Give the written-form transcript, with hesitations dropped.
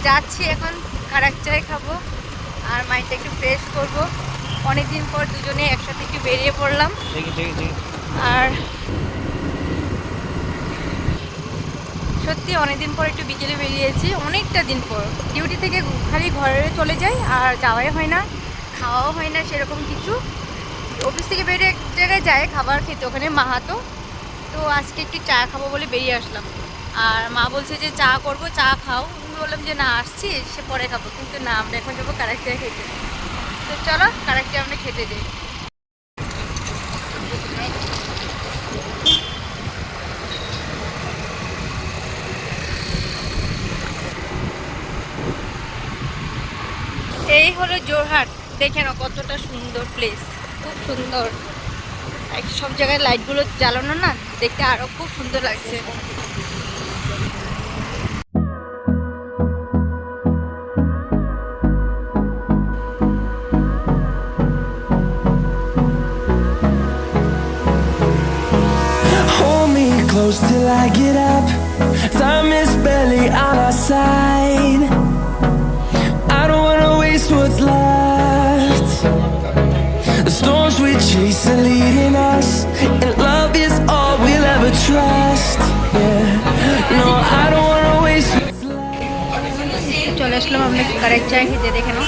যাচ্ছি এখন কারাক চাই খাবো আর মাইন্ডটা একটু ফ্রেশ করবো। অনেকদিন পর দুজনে একসাথে একটু বেরিয়ে পড়লাম। আর সত্যি অনেকদিন পর একটু বিকেলে বেরিয়েছি, অনেকটা দিন পর। ডিউটি থেকে খালি ঘরে চলে যাই আর যাওয়াই হয় না, খাওয়াও হয় না সেরকম কিছু। অফিস থেকে বেরিয়ে এক জায়গায় যায় খাবার খেতে, ওখানে মাহাতো। তো আজকে একটু চা খাবো বলে বেরিয়ে আসলাম। আর মা বলছে যে চা করবো, চা খাও। আমি বললাম যে না, আসছি সে পরে খাবো, কিন্তু না, আমরা এখন যাবো কারাক চা খেতে। তো চলো কারাক চা আমরা খেতে যাই। এই হলো জোরহাট, দেখে নাও কতটা সুন্দর প্লেস, খুব সুন্দর। সব জায়গায় লাইটগুলো জ্বালানো না, দেখতে আরো খুব সুন্দর লাগছে। Close till I get up. Time is barely on our side. I don't wanna waste what's left. The storms we chase are leading us, and love is all we'll ever trust. Yeah, no, I don't wanna waste what's left. চলে আসলাম আমরা কারাক চা খেতে, দেখে নাও